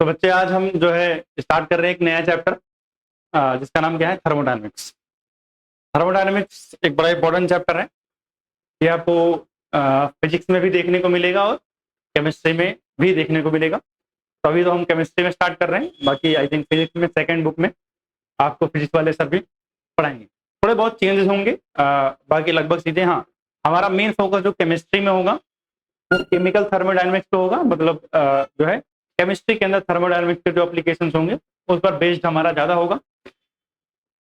तो बच्चे आज हम जो है स्टार्ट कर रहे हैं एक नया चैप्टर जिसका नाम क्या है, थर्मोडायनेमिक्स। थर्मोडायनेमिक्स एक बड़ा इंपॉर्टेंट चैप्टर है। ये आपको फिजिक्स में भी देखने को मिलेगा और केमिस्ट्री में भी देखने को मिलेगा। तो अभी तो हम केमिस्ट्री में स्टार्ट कर रहे हैं, बाकी आई थिंक फिजिक्स में सेकेंड बुक में आपको फिजिक्स वाले सर भी पढ़ाएंगे। थोड़े बहुत चेंजेस होंगे, बाकी लगभग चीजें। हाँ, हमारा मेन फोकस जो केमिस्ट्री में होगा वो केमिकल थर्मोडायनेमिक्स पे होगा। मतलब जो है केमिस्ट्री के अंदर थर्मोडायनेमिक्स के जो एप्लीकेशंस होंगे उस पर बेस्ड हमारा ज्यादा होगा।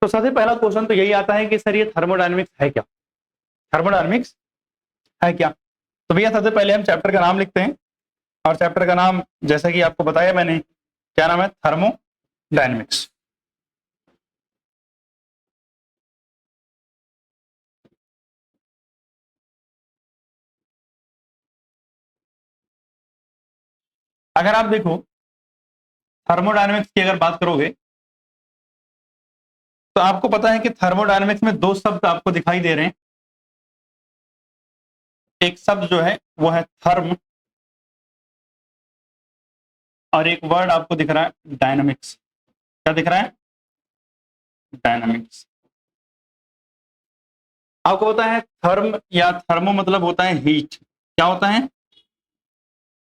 तो सबसे पहला क्वेश्चन तो यही आता है कि सर ये थर्मोडायनेमिक्स है क्या, थर्मोडायनेमिक्स है क्या। तो भैया सबसे पहले हम चैप्टर का नाम लिखते हैं, और चैप्टर का नाम जैसा कि आपको बताया मैंने, क्या नाम है, थर्मोडायनेमिक्स। अगर आप देखो थर्मोडायनेमिक्स की अगर बात करोगे तो आपको पता है कि थर्मोडायनेमिक्स में दो शब्द आपको दिखाई दे रहे हैं। एक शब्द जो है वो है थर्म, और एक वर्ड आपको दिख रहा है डायनामिक्स। क्या दिख रहा है, डायनामिक्स। आपको पता है थर्म या थर्मो मतलब होता है हीट। क्या होता है,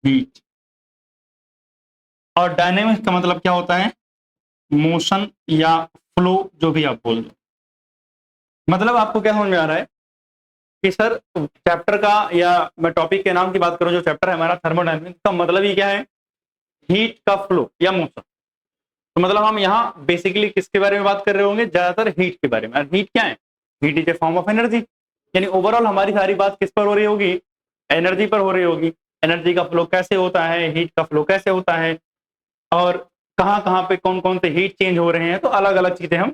हीट। और डायनेमिक्स का मतलब क्या होता है, मोशन या फ्लो, जो भी आप बोल दो। मतलब आपको क्या समझ में आ रहा है कि सर चैप्टर का, या मैं टॉपिक के नाम की बात करूं, जो चैप्टर है हमारा थर्मोडायनेमिक्स का, मतलब ही क्या है, हीट का फ्लो या मोशन। तो मतलब हम यहाँ बेसिकली किसके बारे में बात कर रहे होंगे, ज्यादातर हीट के बारे में। और हीट क्या है, heat is a form of energy. यानी ओवरऑल हमारी सारी बात किस पर हो रही होगी, एनर्जी पर हो रही होगी। एनर्जी का फ्लो कैसे होता है, हीट का फ्लो कैसे होता है, और कहाँ कहाँ पे कौन कौन से हीट चेंज हो रहे हैं, तो अलग अलग चीजें हम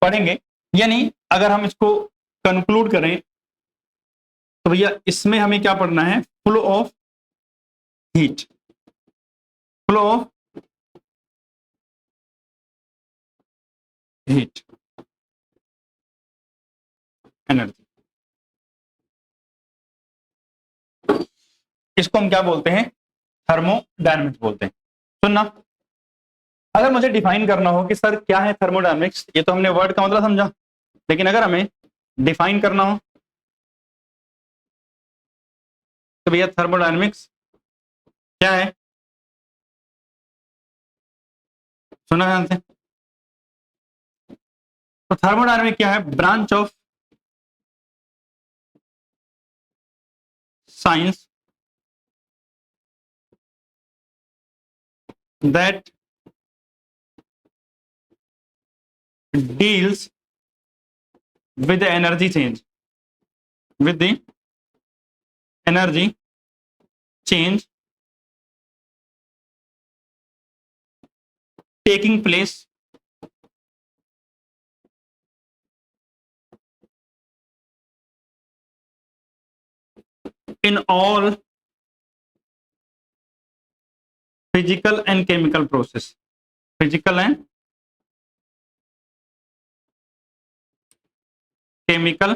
पढ़ेंगे। यानी अगर हम इसको कंक्लूड करें तो भैया इसमें हमें क्या पढ़ना है, flow of heat, flow of heat energy. इसको हम क्या बोलते हैं, थर्मोडायनेमिक्स बोलते हैं। सुनना, अगर मुझे डिफाइन करना हो कि सर क्या है थर्मोडायनेमिक्स, ये तो हमने वर्ड का मतलब समझा, लेकिन अगर हमें डिफाइन करना हो तो भैया थर्मोडायनेमिक्स क्या है, सुना ध्यान से। तो थर्मोडायनेमिक क्या है, branch of science that deals with the energy change, with the energy change taking place in all physical and chemical process, physical and chemical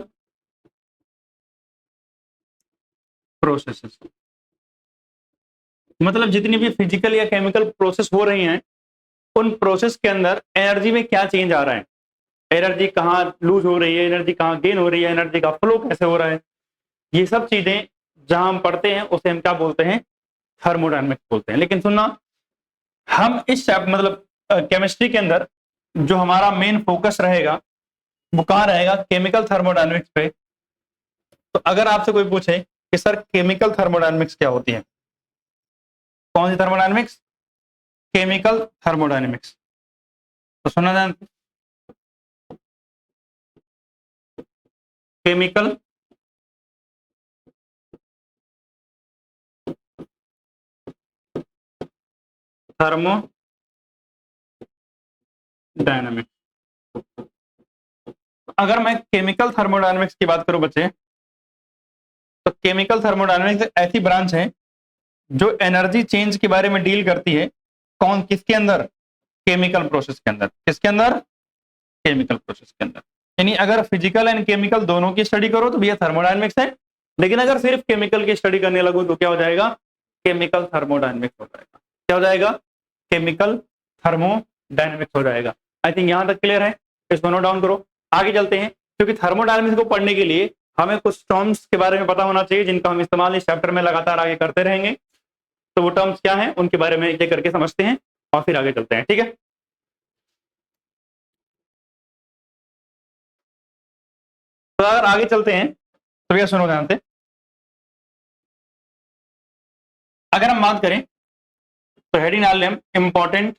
processes। मतलब जितनी भी फिजिकल या केमिकल प्रोसेस हो रही हैं, उन प्रोसेस के अंदर एनर्जी में क्या चेंज आ रहा है, एनर्जी कहाँ लूज हो रही है, एनर्जी कहाँ गेन हो रही है, एनर्जी का फ्लो कैसे हो रहा है, ये सब चीजें जहां हम पढ़ते हैं उसे हम क्या बोलते हैं, थर्मोडायनेमिक्स बोलते हैं। लेकिन सुनना, हम इस मतलब केमिस्ट्री के अंदर जो हमारा मेन फोकस रहेगा वो कहाँ रहेगा, केमिकल थर्मोडायनेमिक्स पे। तो अगर आपसे कोई पूछे कि सर केमिकल थर्मोडायनेमिक्स क्या होती है, कौन सी थर्मोडायनेमिक्स, केमिकल थर्मोडायनेमिक्स। तो सुना जाए, केमिकल थर्मोडायनेमिक्स। अगर मैं केमिकल थर्मोडायनेमिक्स की बात करूं बच्चे, तो केमिकल थर्मोडायनेमिक्स एक ऐसी ब्रांच है जो एनर्जी चेंज के बारे में डील करती है। कौन, किसके अंदर, केमिकल प्रोसेस के अंदर। किसके अंदर, केमिकल प्रोसेस के अंदर। यानी अगर फिजिकल एंड केमिकल दोनों की स्टडी करो तो भैया थर्मोडायनेमिक्स है, लेकिन अगर सिर्फ केमिकल की स्टडी करने लगो तो क्या हो जाएगा, केमिकल थर्मोडायनेमिक्स हो जाएगा। क्या हो जाएगा, केमिकल थर्मोडायनेमिक्स हो जाएगा। आई थिंक यहां तक क्लियर है, इसको नोट डाउन करो। आगे चलते हैं, क्योंकि थर्मोडायनेमिक्स को पढ़ने के लिए हमें कुछ टर्म्स के बारे में पता होना चाहिए जिनका हम इस्तेमाल इस चैप्टर में लगातार आगे करते रहेंगे। तो वो टर्म्स क्या हैं उनके बारे में एक एक करके समझते हैं और फिर आगे चलते हैं, ठीक है। तो अगर आगे चलते हैं तो भैया सुनो ध्यान से, अगर हम बात करें तो हेडिंग डाल लें हम इंपॉर्टेंट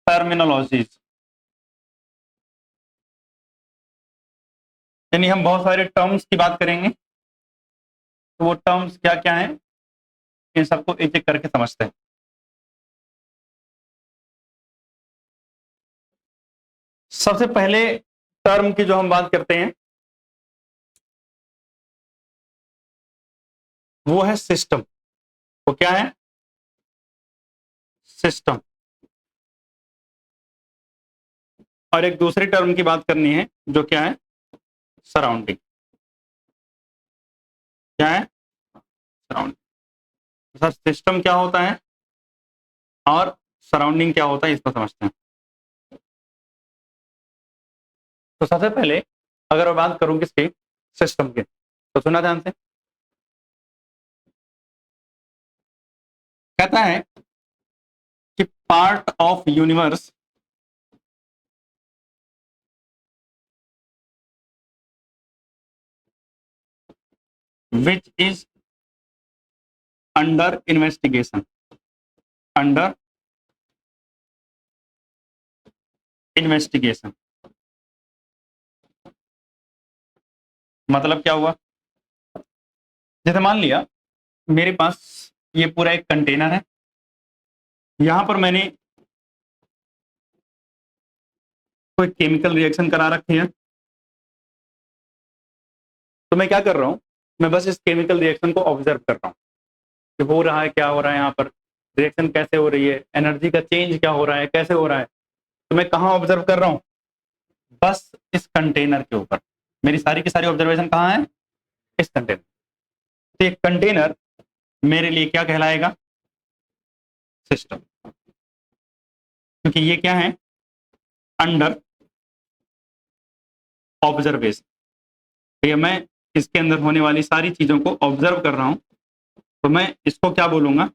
टर्मिनोलॉजीज, यानी हम बहुत सारे टर्म्स की बात करेंगे। तो वो टर्म्स क्या क्या हैं इन सबको एक एक करके समझते हैं। सबसे पहले टर्म की जो हम बात करते हैं वो है सिस्टम। वो क्या है? सिस्टम। और एक दूसरी टर्म की बात करनी है जो क्या है? सराउंडिंग। क्या है? सराउंडिंग। सर सिस्टम क्या होता है और सराउंडिंग क्या होता है इसको समझते हैं। तो सबसे पहले अगर मैं बात करूं किसके? सिस्टम के, तो सुना ध्यान से। कहता है कि part of universe which is under investigation, under investigation। मतलब क्या हुआ? जैसे मान लिया मेरे पास ये पूरा एक कंटेनर है, यहां पर मैंने कोई केमिकल रिएक्शन करा रखी है। तो मैं क्या कर रहा हूं, मैं बस इस केमिकल रिएक्शन को ऑब्जर्व कर रहा हूं कि हो रहा है, क्या हो रहा है, यहाँ पर रिएक्शन कैसे हो रही है, एनर्जी का चेंज क्या हो रहा है, कैसे हो रहा है। तो मैं कहाँ ऑब्जर्व कर रहा हूँ? बस इस कंटेनर के ऊपर। मेरी सारी की सारी ऑब्जर्वेशन कहाँ है? इस कंटेनर। तो ये कंटेनर मेरे लिए क्या कहलाएगा? सिस्टम। क्योंकि ये क्या है? Under observation. तो ये मैं इसके अंदर होने वाली सारी चीजों को ऑब्जर्व कर रहा हूं, तो मैं इसको क्या बोलूंगा?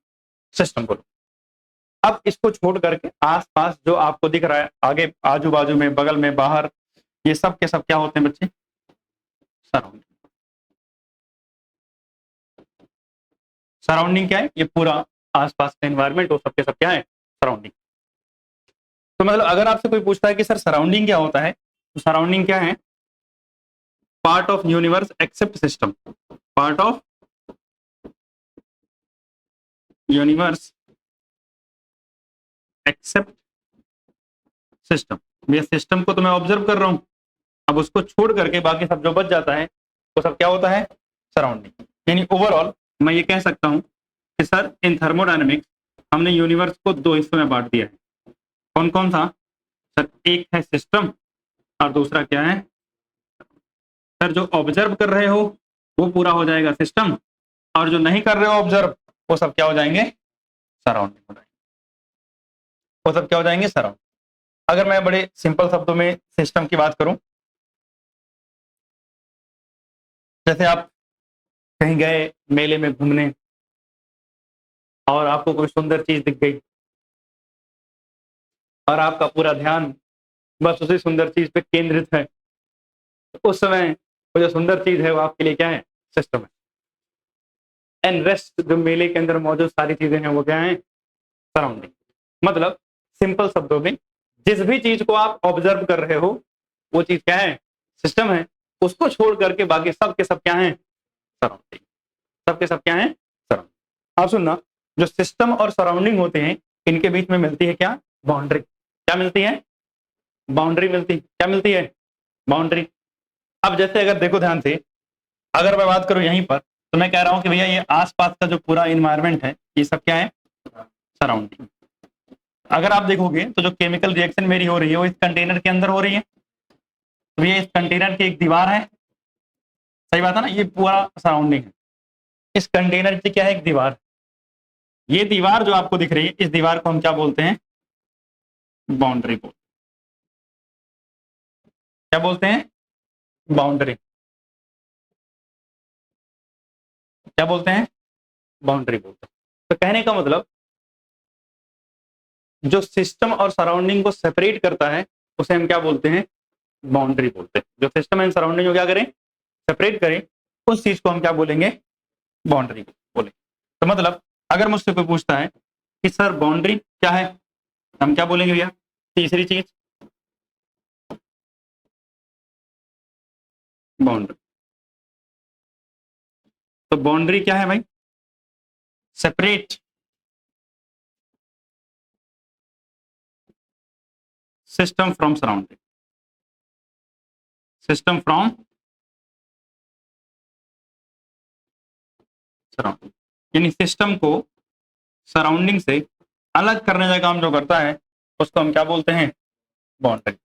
सिस्टम बोलूंगा। अब इसको छोड़ करके आसपास जो आपको दिख रहा है, आगे आजू बाजू में, बगल में, बाहर, ये सब के सब क्या होते हैं बच्चे? सराउंडिंग। सराउंडिंग क्या है? ये पूरा आसपास का एनवायरमेंट, वो सब के सब क्या है? सराउंडिंग। तो मतलब अगर आपसे कोई पूछता है कि सर सराउंडिंग क्या होता है, तो सराउंडिंग क्या है? Part of universe except system. Part of universe except system. ये सिस्टम को तो मैं ऑब्जर्व कर रहा हूं, अब उसको छोड़ करके बाकी सब जो बच जाता है वो सब क्या होता है? सराउंडिंग। यानी ओवरऑल मैं ये कह सकता हूं कि सर इन थर्मोडायनेमिक्स हमने यूनिवर्स को दो हिस्सों में बांट दिया है। कौन कौन सा? सर एक है सिस्टम और दूसरा क्या है? सर जो ऑब्जर्व कर रहे हो वो पूरा हो जाएगा सिस्टम, और जो नहीं कर रहे हो ऑब्जर्व वो सब क्या हो जाएंगे? सराउंडिंग हो जाएंगे। वो सब क्या हो जाएंगे? सराउंडिंग। अगर मैं बड़े सिंपल शब्दों में सिस्टम की बात करूं, जैसे आप कहीं गए मेले में घूमने और आपको कोई सुंदर चीज दिख गई और आपका पूरा ध्यान बस उसी सुंदर चीज पे केंद्रित है, तो उस समय वो जो सुंदर चीज है वो आपके लिए क्या है? सिस्टम है। एंड रेस्ट जो मेले के अंदर मौजूद सारी चीजें हैं वो क्या है? सराउंडिंग। मतलब सिंपल शब्दों में जिस भी चीज को आप ऑब्जर्व कर रहे हो वो चीज क्या है? सिस्टम है। उसको छोड़ करके बाकी सब के सब क्या है? सराउंडिंग। सब के सब क्या है? सराउंडिंग। आप सुनना, जो सिस्टम और सराउंडिंग होते हैं इनके बीच में मिलती है क्या? बाउंड्री। क्या मिलती है? बाउंड्री मिलती। क्या मिलती है? बाउंड्री। अब जैसे अगर देखो ध्यान से, अगर मैं बात करूं यहीं पर, तो मैं कह रहा हूं कि भैया ये आसपास का जो पूरा इन्वायरमेंट है ये सब क्या है? सराउंडिंग। अगर आप देखोगे तो जो केमिकल रिएक्शन मेरी हो रही है वो इस कंटेनर के अंदर हो रही है, तो ये इस कंटेनर की एक दीवार है, सही बात है ना, ये पूरा सराउंडिंग है। इस कंटेनर की क्या है, एक दीवार। ये दीवार जो आपको दिख रही है, इस दीवार को हम क्या बोलते हैं, बाउंड्री बोलते हैं। क्या बोलते हैं, बाउंड्री। क्या बोलते हैं, बाउंड्री बोलते हैं। तो कहने का मतलब जो सिस्टम और सराउंडिंग को सेपरेट करता है उसे हम क्या बोलते हैं, बाउंड्री बोलते हैं। जो सिस्टम एंड सराउंडिंग को क्या करें, सेपरेट करें, उस चीज को हम क्या बोलेंगे, बाउंड्री बोलेंगे। तो मतलब अगर मुझसे कोई पूछता है कि सर बाउंड्री क्या है, हम क्या बोलेंगे भैया, तीसरी चीज बाउंड्री। तो बाउंड्री क्या है भाई, separate system from surrounding, system from surrounding, यानी सिस्टम को सराउंडिंग से अलग करने का काम जो करता है उसको हम क्या बोलते हैं, बाउंड्री।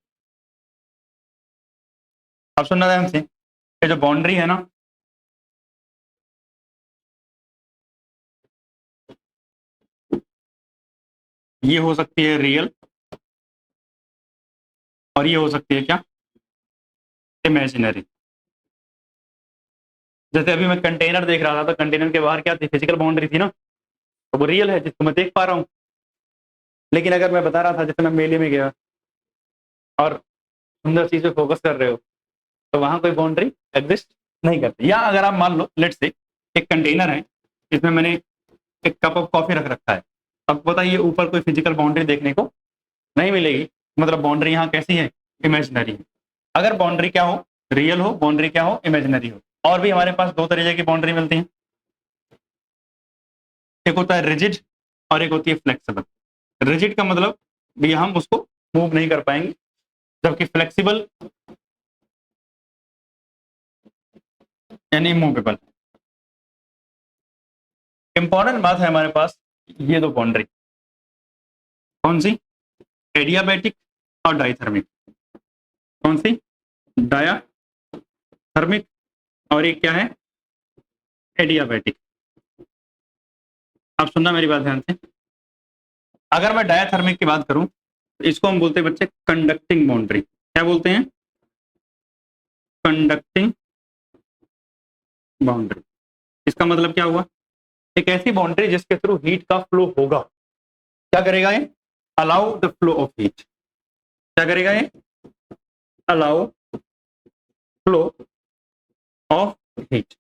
अब सुनना ध्यान से, ये जो बाउंड्री है ना, ये हो सकती है रियल और ये हो सकती है क्या, इमेजिनरी। जैसे अभी मैं कंटेनर देख रहा था तो कंटेनर के बाहर क्या थी, फिजिकल बाउंड्री थी ना, तो वो रियल है जिसको मैं देख पा रहा हूँ। लेकिन अगर मैं बता रहा था जैसे मैं मेले में गया और सुंदर चीज पे फोकस कर रहे हो तो वहां कोई बाउंड्री एग्जिस्ट नहीं करती। या अगर आप मान लो लेट से एक कंटेनर है, इसमें मैंने एक कप ऑफ कॉफी रख रखा है, अब बताइए ऊपर कोई फिजिकल बाउंड्री देखने को नहीं मिलेगी, मतलब बाउंड्री यहाँ कैसी है, इमेजिनरी है। अगर बाउंड्री क्या हो, रियल हो, बाउंड्री क्या हो, इमेजिनरी हो। और भी हमारे पास दो तरीके की बाउंड्री मिलती है, एक होता है रिजिड और एक होती है फ्लेक्सिबल। रिजिड का मतलब भी हम उसको मूव नहीं कर पाएंगे, जबकि फ्लेक्सिबल यानी मूवेबल। इंपॉर्टेंट बात है हमारे पास ये दो बाउंड्री, कौन सी, एडियाबैटिक और डाइथर्मिक। कौन सी, डायाथर्मिक और एक क्या है, एडियाबैटिक। आप सुनना मेरी बात ध्यान से, अगर मैं डायाथर्मिक की बात करूं तो इसको हम बोलते हैं बच्चे कंडक्टिंग बाउंड्री। क्या बोलते हैं, कंडक्टिंग बाउंड्री। इसका मतलब क्या हुआ, एक ऐसी बाउंड्री जिसके थ्रू हीट का फ्लो होगा। क्या करेगा ये, allow the flow of heat. क्या करेगा ये, अलाउ फ्लो ऑफ हीट।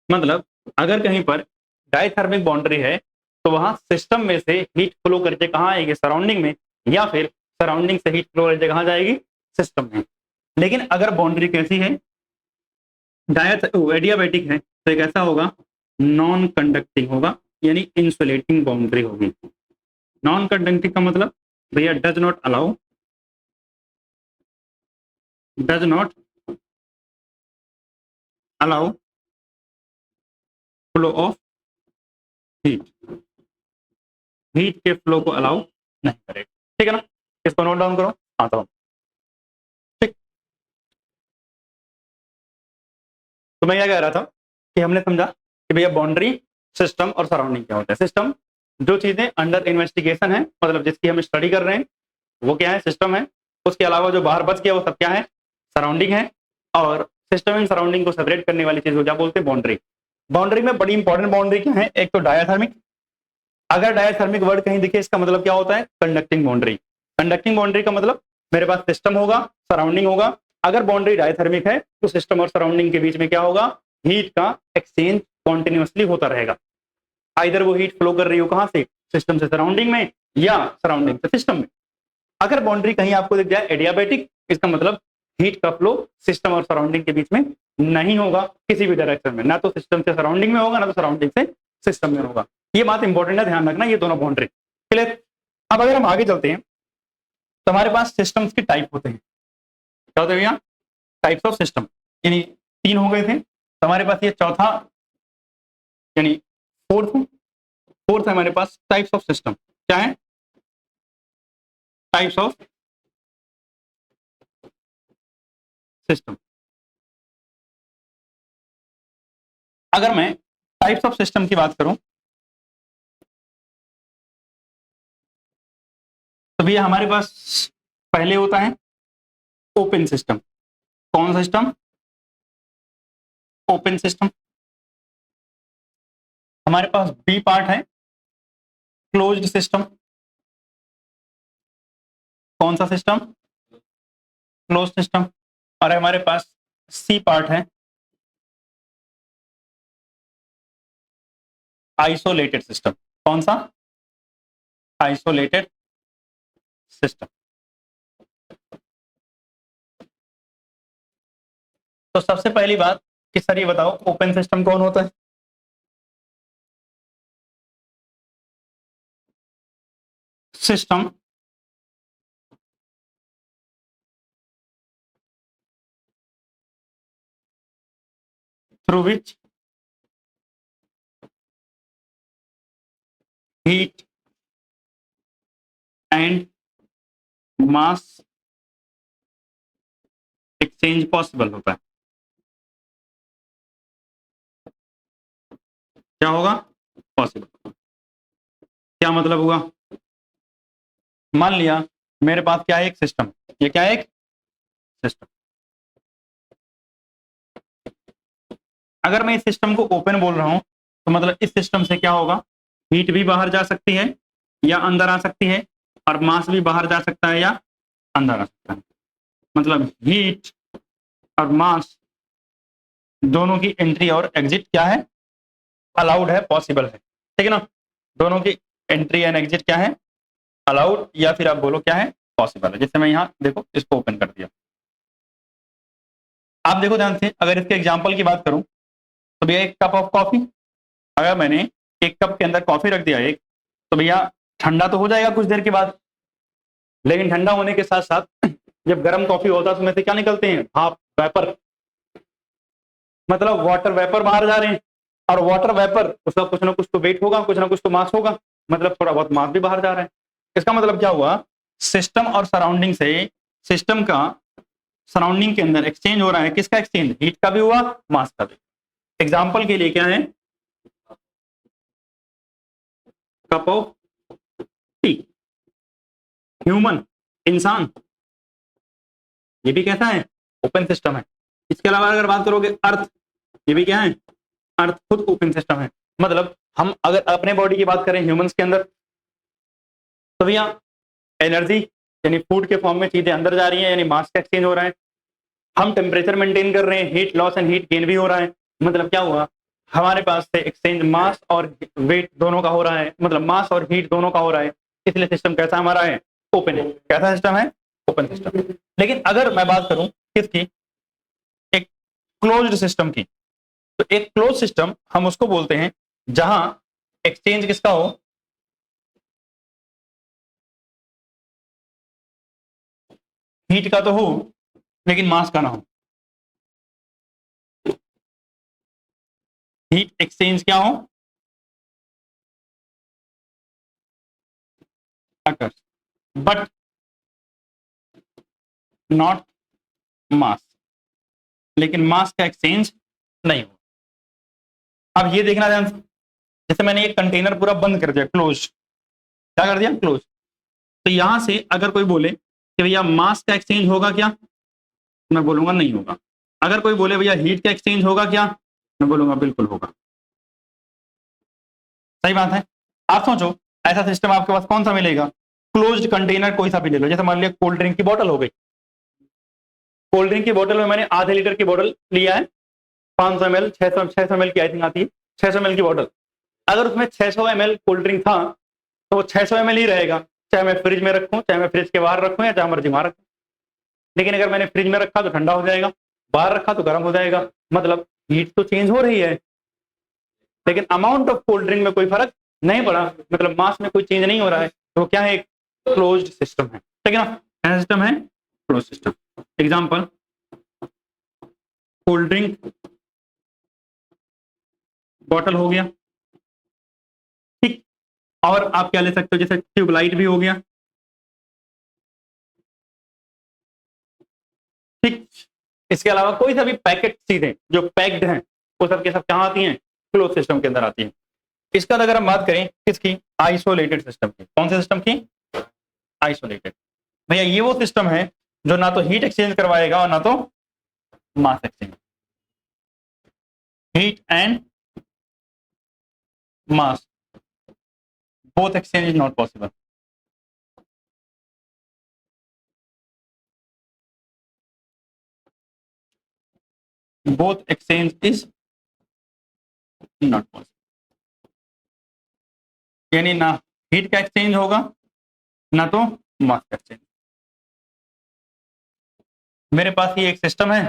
मतलब अगर कहीं पर डायथर्मिक बाउंड्री है तो वहां सिस्टम में से हीट फ्लो करके कहां आएगी, सराउंडिंग में, या फिर सराउंडिंग से हीट फ्लो करके कहां जाएगी, सिस्टम में। लेकिन अगर बाउंड्री कैसी है, एडियाबैटिक है, तो एक ऐसा होगा नॉन कंडक्टिंग होगा, यानी इंसुलेटिंग बाउंड्री होगी। नॉन कंडक्टिंग का मतलब भैया does not allow, does not allow flow of heat, heat के फ्लो को अलाउ नहीं करेगा। ठीक है ना, इसको नोट डाउन करो, आता हूं। ठीक, तो मैं क्या कह रहा था कि हमने समझा कि भैया बाउंड्री, सिस्टम और सराउंडिंग क्या होता है। सिस्टम जो चीजें अंडर इन्वेस्टिगेशन है, मतलब जिसकी हम स्टडी कर रहे हैं, वो क्या है, सिस्टम है। उसके अलावा जो बाहर बच गया वो सब क्या है, सराउंडिंग है। और सिस्टम एंड सराउंडिंग को सेपरेट करने वाली चीज को क्या बोलते हैं, बाउंड्री। बाउंड्री में बड़ी इंपॉर्टेंट बाउंड्री क्या है, एक तो डायाथर्मिक। अगर डायाथर्मिक वर्ड कहीं दिखे इसका मतलब क्या होता है, कंडक्टिंग बाउंड्री। कंडक्टिंग बाउंड्री का मतलब मेरे पास सिस्टम होगा, सराउंडिंग होगा। अगर बाउंड्री डायथर्मिक है तो सिस्टम और सराउंडिंग के बीच में क्या होगा, हीट का एक्सचेंज कॉन्टिन्यूसली होता रहेगा। आइदर वो हीट फ्लो कर रही हो कहां से, सिस्टम से सराउंडिंग में, या सराउंडिंग से सिस्टम में। अगर बाउंड्री कहीं आपको दिख जाए एडियाबैटिक, इसका मतलब हीट का फ्लो सिस्टम और सराउंडिंग के बीच में नहीं होगा किसी भी डायरेक्शन में, ना तो सिस्टम से सराउंडिंग में होगा, ना तो सराउंडिंग से सिस्टम में होगा। ये बात इंपॉर्टेंट है, ध्यान रखना, ये दोनों बाउंड्री क्लियर। अब अगर हम आगे चलते हैं तो हमारे पास सिस्टम्स के टाइप होते हैं। क्या होते हैं भैया, टाइप्स ऑफ सिस्टम। यानी तीन हो गए थे, तो हमारे पास ये चौथा यानी फोर्थ, फोर्थ है हमारे पास टाइप्स ऑफ सिस्टम। क्या है, टाइप्स ऑफ सिस्टम। अगर मैं टाइप्स ऑफ सिस्टम की बात करूं तो भैया हमारे पास पहले होता है ओपन सिस्टम। कौन सा सिस्टम? Open system. हमारे पास बी पार्ट है क्लोज्ड सिस्टम। कौन सा सिस्टम? Closed system. और हमारे पास सी पार्ट है आइसोलेटेड सिस्टम। कौन सा? Isolated system. तो सबसे पहली बात कि सर ये बताओ ओपन सिस्टम कौन होता है? System through which heat and mass exchange possible होता है। क्या होगा? पॉसिबल। क्या मतलब हुआ? मान लिया मेरे पास क्या है? एक सिस्टम। ये क्या है? एक सिस्टम। अगर मैं इस सिस्टम को ओपन बोल रहा हूं तो मतलब इस सिस्टम से क्या होगा? हीट भी बाहर जा सकती है या अंदर आ सकती है, और मास भी बाहर जा सकता है या अंदर आ सकता है। मतलब हीट और मास दोनों की एंट्री और एग्जिट क्या है? अलाउड है, पॉसिबल है। ठीक है ना? दोनों की एंट्री एंड एग्जिट क्या है? अलाउड, या फिर आप बोलो क्या है? पॉसिबल है। जैसे मैं यहाँ देखो इसको ओपन कर दिया, आप देखो ध्यान से। अगर इसके एग्जाम्पल की बात करूं तो भैया एक कप ऑफ कॉफी, अगर मैंने एक कप के अंदर कॉफी रख दिया एक, तो भैया ठंडा तो हो जाएगा कुछ देर के बाद, लेकिन ठंडा होने के साथ साथ जब गर्म कॉफी होता है तो उसमें से क्या निकलते हैं? भाप, वेपर। मतलब वाटर वेपर बाहर जा रहे हैं, और वाटर वेपर उसका कुछ ना कुछ तो वेट होगा, कुछ ना कुछ तो मास होगा, मतलब थोड़ा बहुत मास भी बाहर जा रहा है। इसका मतलब क्या हुआ? सिस्टम और सराउंडिंग से, सिस्टम का सराउंडिंग के अंदर एक्सचेंज हो रहा है। किसका एक्सचेंज? हीट का भी हुआ, मास का भी। एग्जाम्पल के लिए क्या है? Cup of T. ह्यूमन, इंसान, ये भी कैसा है? ओपन सिस्टम है। इसके अलावा अगर बात करोगे अर्थ, ये भी क्या है? अर्थ खुद ओपन सिस्टम है। मतलब हम अगर अपने बॉडी की बात करें ह्यूमंस के अंदर, तो भैया एनर्जी यानी फूड के फॉर्म में चीजें अंदर जा रही हैं, यानी मास का एक्सचेंज हो रहा है। हम टेम्परेचर मेंटेन कर रहे हैं, heat loss and heat gain भी हो रहा है। मतलब क्या हुआ? हमारे पास से एक्सचेंज मास और वेट दोनों का हो रहा है, मतलब मास और हीट दोनों का हो रहा है। इसलिए सिस्टम कैसा हमारा है? ओपन है। कैसा सिस्टम है? Open system. लेकिन अगर मैं बात करूं किसकी? एक क्लोज्ड सिस्टम की, तो एक क्लोज सिस्टम हम उसको बोलते हैं जहां एक्सचेंज किसका हो? हीट का तो हो लेकिन मास का ना हो। हीट एक्सचेंज क्या हो? अकर, बट नॉट मास। लेकिन मास का एक्सचेंज नहीं हो। अब ये देखना ध्यान से, जैसे मैंने एक कंटेनर पूरा बंद कर दिया, क्लोज। क्या कर दिया? क्लोज। तो यहां से अगर कोई बोले कि भैया मास का एक्सचेंज होगा क्या, मैं बोलूंगा नहीं होगा। अगर कोई बोले भैया हीट का एक्सचेंज होगा क्या, मैं बोलूंगा बिल्कुल होगा। सही बात है। आप सोचो ऐसा सिस्टम आपके पास कौन सा मिलेगा? क्लोज्ड कंटेनर कोई सा भी ले लो। जैसे मान लिया कोल्ड ड्रिंक की बोतल हो गई। कोल्ड ड्रिंक की बोतल में मैंने आधे लीटर की बोतल लिया है, 500 ml, 600 ml की आई थिंक आती है, 600 ml की बोतल। अगर उसमें 600 ml कोल्ड ड्रिंक था तो वो 600 ml ही रहेगा, चाहे मैं फ्रिज में रखूं, चाहे मैं फ्रिज के बाहर रखूं, या चाहे मर्जी वहां रखूं। लेकिन अगर मैंने फ्रिज में रखा तो ठंडा हो जाएगा, बाहर रखा तो गर्म हो जाएगा। मतलब हीट तो चेंज हो रही है, लेकिन अमाउंट ऑफ कोल्ड ड्रिंक में कोई फर्क नहीं पड़ा, मतलब मास में कोई चेंज नहीं हो रहा है। तो क्या है? एक क्लोज्ड सिस्टम है। ठीक है ना? क्या सिस्टम है? Close system. Example, cold drink bottle हो गया, ठीक। और आप क्या ले सकते हो? जैसे ट्यूबलाइट भी हो गया, ठीक। इसके अलावा कोई सा भी पैकेट चीजें जो पैक्ड हैं वो सब के सब कहाँ आती हैं, क्लोज सिस्टम के अंदर आती हैं। इसका अगर हम बात करें किसकी, आइसोलेटेड सिस्टम की, कौन से सिस्टम की, आइसोलेटेड। भैया ये वो सिस्टम है जो ना तो हीट एक्सचेंज करवाएगा और ना तो mass exchange, heat and mass both exchange is not possible. Both exchange is not possible. यानी ना हीट का एक्सचेंज होगा ना तो मास का एक्सचेंज। मेरे पास ये एक सिस्टम है,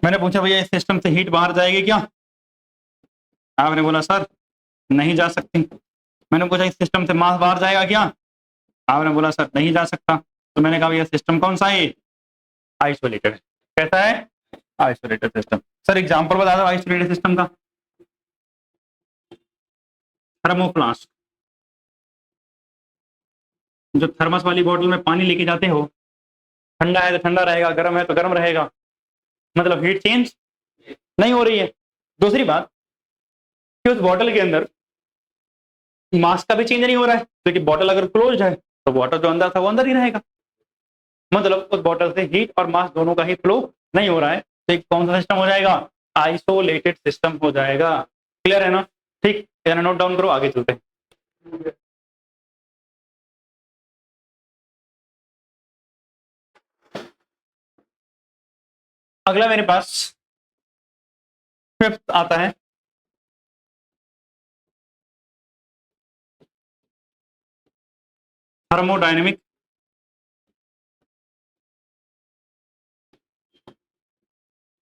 मैंने पूछा भैया इस सिस्टम से हीट बाहर जाएगी क्या, आपने बोला सर नहीं जा सकती। मैंने पूछा इस सिस्टम से मास बाहर जाएगा क्या, आपने बोला सर नहीं जा सकता। तो मैंने कहा भैया सिस्टम कौन सा है, आइसोलेटेड। कैसा है, आइसोलेटेड सिस्टम। सर एग्जांपल बता दो आइसोलेटेड सिस्टम का। थर्मोफ्लास्क, जो थर्मस वाली बोतल में पानी लेके जाते हो, ठंडा है तो ठंडा रहेगा, गर्म है तो गर्म रहेगा, मतलब हीट चेंज नहीं हो रही है। दूसरी बात कि उस बॉटल के अंदर मास का भी चेंज नहीं हो रहा है, क्योंकि बॉटल अगर क्लोज्ड है तो वाटर जो अंदर था वो अंदर ही रहेगा, मतलब उस बॉटल से हीट और मास दोनों का ही फ्लो नहीं हो रहा है। तो एक कौन सा सिस्टम हो जाएगा, आइसोलेटेड सिस्टम हो जाएगा। क्लियर है ना, ठीक है, नोट डाउन करो, आगे चलते हैं। अगला मेरे पास फिफ्थ आता है थर्मोडायनेमिक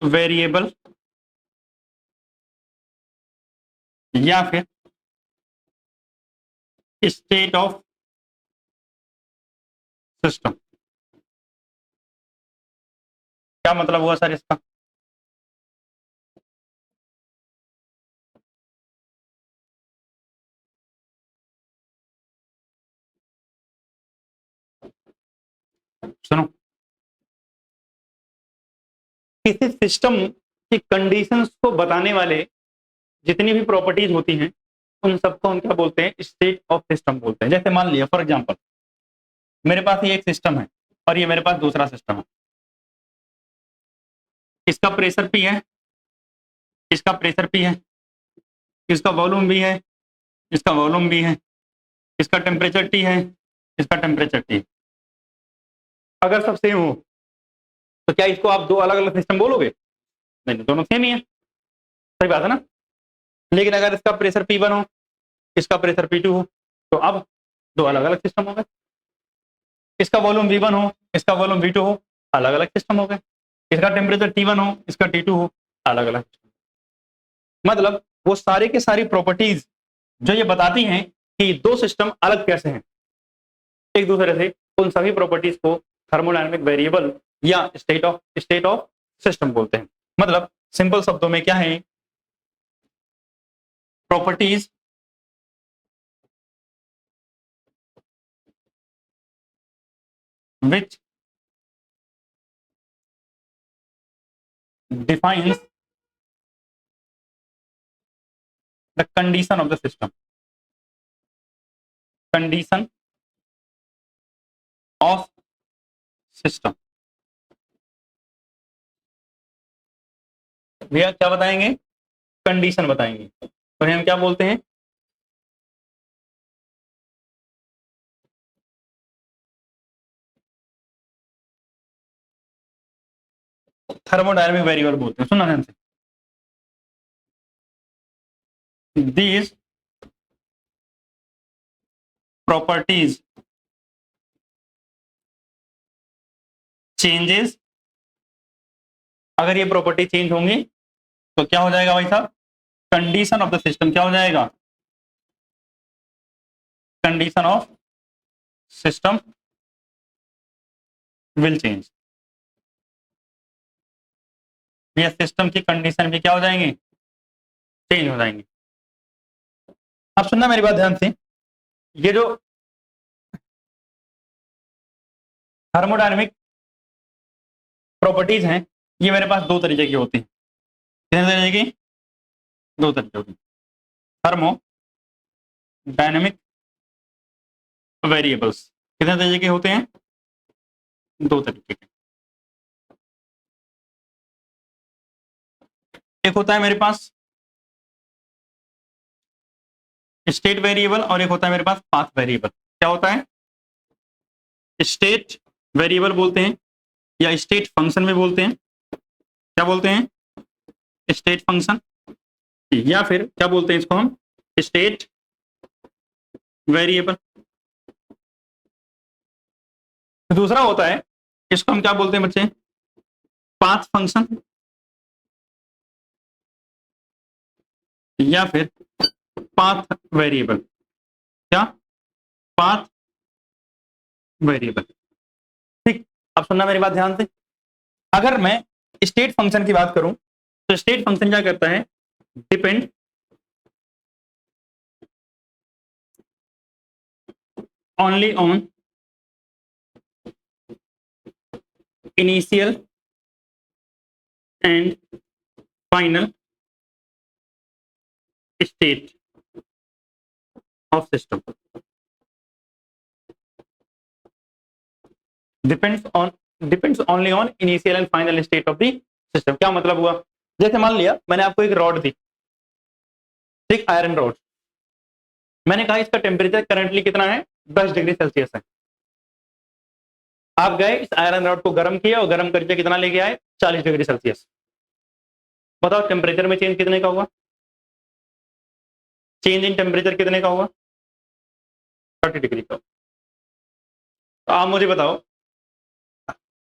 वेरिएबल या फिर स्टेट ऑफ सिस्टम। क्या मतलब हुआ सर इसका, सुनो, किसी सिस्टम की कंडीशंस को बताने वाले जितनी भी प्रॉपर्टीज होती हैं उन सबको हम क्या बोलते हैं, स्टेट ऑफ सिस्टम बोलते हैं। जैसे मान लिया फॉर एग्जांपल मेरे पास ये एक सिस्टम है और ये मेरे पास दूसरा सिस्टम है, इसका प्रेशर पी है, इसका प्रेशर पी है, इसका वॉल्यूम भी है, इसका वॉल्यूम भी है, इसका टेम्परेचर टी है, इसका टेम्परेचर टी। अगर सब सेम हो तो क्या इसको आप दो अलग अलग सिस्टम बोलोगे, नहीं, दोनों सेम ही है, सही बात है ना। लेकिन अगर इसका प्रेशर P1 हो, इसका प्रेशर P2 हो, तो अब दो अलग अलग सिस्टम हो गए। इसका वॉल्यूम V1 हो, इसका वॉल्यूम V2 हो, अलग अलग सिस्टम हो गए। इसका टेम्परेचर T1 हो, इसका T2 हो, अलग अलग। मतलब वो सारे के सारी प्रॉपर्टीज जो ये बताती हैं कि दो सिस्टम अलग कैसे हैं एक दूसरे से, उन सभी प्रॉपर्टीज को थर्मोडायनेमिक वेरिएबल या स्टेट ऑफ सिस्टम बोलते हैं। मतलब सिंपल शब्दों में क्या है, properties which defines the condition of the system, condition of system। भैया क्या बताएंगे, कंडीशन बताएंगे, तो हम क्या बोलते हैं, थर्मोडायनेमिक वेरिएबल बोलते हैं। सुना ध्यान से, these properties changes, अगर ये प्रॉपर्टी चेंज होंगी तो क्या हो जाएगा भाई साहब, कंडीशन ऑफ द सिस्टम क्या हो जाएगा, condition of system will change. ये सिस्टम की कंडीशन भी क्या हो जाएंगे, चेंज हो जाएंगे। अब सुनना मेरी बात ध्यान से, ये जो थर्मोडायनेमिक प्रॉपर्टीज हैं ये मेरे पास दो तरीके की होती हैं। कितने तरीके की? दो तरीके होती हैं। थर्मो डायनेमिक वेरिएबल्स कितने तरीके के होते हैं? दो तरीके के। एक होता है मेरे पास स्टेट वेरिएबल और एक होता है मेरे पास पाथ वेरिएबल। क्या होता है? स्टेट वेरिएबल बोलते हैं या स्टेट फंक्शन में बोलते हैं। क्या बोलते हैं? स्टेट फंक्शन, या फिर क्या बोलते हैं इसको हम? State variable. दूसरा होता है, इसको हम क्या बोलते हैं बच्चे? पाथ फंक्शन या फिर पाथ वेरिएबल। क्या? Path variable. ठीक, अब सुनना मेरी बात ध्यान से। अगर मैं स्टेट फंक्शन की बात करूं तो स्टेट फंक्शन क्या करता है? Depend only on initial and final state of system. Depends only on initial and final state of the system. क्या मतलब हुआ? जैसे मान लिया मैंने आपको एक रॉड दी, ठीक, आयरन रॉड। मैंने कहा इसका टेम्परेचर करंटली कितना है? 10 डिग्री सेल्सियस है। आप गए इस आयरन रॉड को गर्म किया और गर्म करके कितना लेके आए? 40 डिग्री सेल्सियस। बताओ टेम्परेचर में चेंज कितने का हुआ? चेंज इन टेम्परेचर कितने का हुआ? 30 डिग्री का। तो आप मुझे बताओ,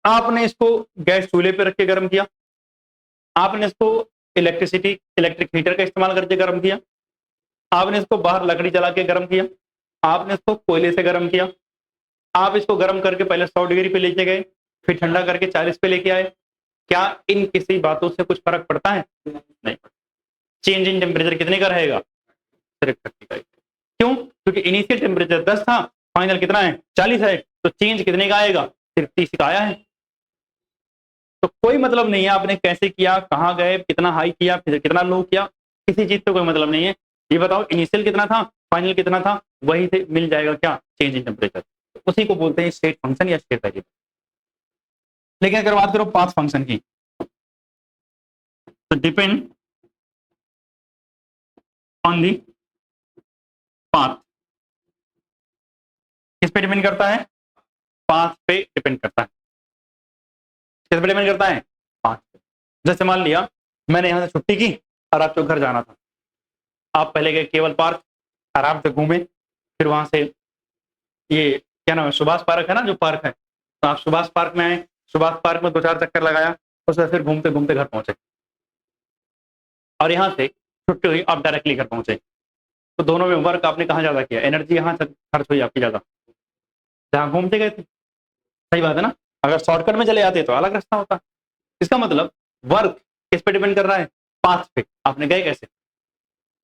आपने इसको गैस चूल्हे पे रख के गर्म किया, आपने इसको इलेक्ट्रिक हीटर का इस्तेमाल करके गर्म किया, आपने इसको बाहर लकड़ी जला के गर्म किया, आपने इसको कोयले से गर्म किया, आप इसको गर्म करके पहले 100 डिग्री पे लेके गए, फिर ठंडा करके 40 पे लेके आए। क्या इन किसी बातों से कुछ फर्क पड़ता है? नहीं। चेंज इन टेम्परेचर कितने का रहेगा? सिर्फ 30 का। क्यों? क्योंकि इनिशियल टेम्परेचर 10 था, फाइनल कितना है? 40 है, तो चेंज कितने का आएगा? सिर्फ 30 का आया है। तो कोई मतलब नहीं है आपने कैसे किया, कहां गए, कितना हाई किया, फिर कितना लो किया, किसी चीज से कोई मतलब नहीं है। ये बताओ इनिशियल कितना था, फाइनल कितना था, वही से मिल जाएगा क्या? Change in temperature. उसी को बोलते हैं स्टेट फंक्शन या स्टेट वेरिएबल। लेकिन अगर बात करो पाथ फंक्शन की, तो डिपेंड ऑन दी पाथ। किस पे डिपेंड करता है? पाथ पे डिपेंड करता है। किस पे डिपेंड करता है? पाथ पे। जैसे मान लिया मैंने यहां से छुट्टी की और आपको घर जाना था। आप पहले गए केवल पार्क, आराम से घूमे, फिर वहां से ये क्या नाम है, सुभाष पार्क है ना जो पार्क है, तो आप सुभाष पार्क में आए, सुभाष पार्क में 2-4 चक्कर लगाया, उसमें फिर घूमते घूमते घर पहुंचे, और यहाँ से छुट्टी हुई, आप डायरेक्टली घर पहुंचे। तो दोनों में वर्क आपने कहाँ ज्यादा किया? एनर्जी यहाँ खर्च हुई आपकी ज्यादा, जहाँ घूमते गए थे। सही बात है ना? अगर शॉर्टकट में चले जाते तो अलग रास्ता होता। इसका मतलब वर्क किस पे डिपेंड कर रहा है? पाथ पे। आपने गए कैसे,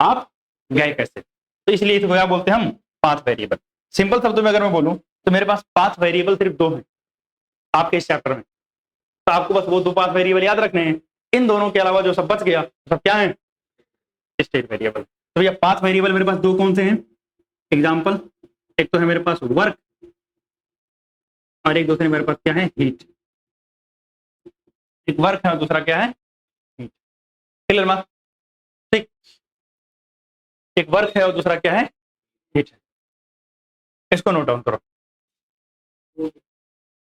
आप गए कैसे, तो इसलिए इसको क्या बोलते हैं हम? Path variable. सिंपल शब्दों में अगर मैं बोलूं तो मेरे पास पाथ वेरिएबल सिर्फ 2 हैं आपके इस चैप्टर में। तो आपको बस वो 2 पाथ वेरिएबल याद रखने हैं। इन दोनों के अलावा जो सब बच गया सब क्या है? State variable. तो ये पाथ वेरिएबल मेरे पास 2 कौन से हैं? एग्जाम्पल, एक तो है मेरे पास वर्क और एक दूसरे मेरे पास क्या है? हीट। एक वर्क है और दूसरा क्या है? हीट। Clear mark? ठीक, एक वर्क है और दूसरा क्या है? हीट है। इसको नोट डाउन करो।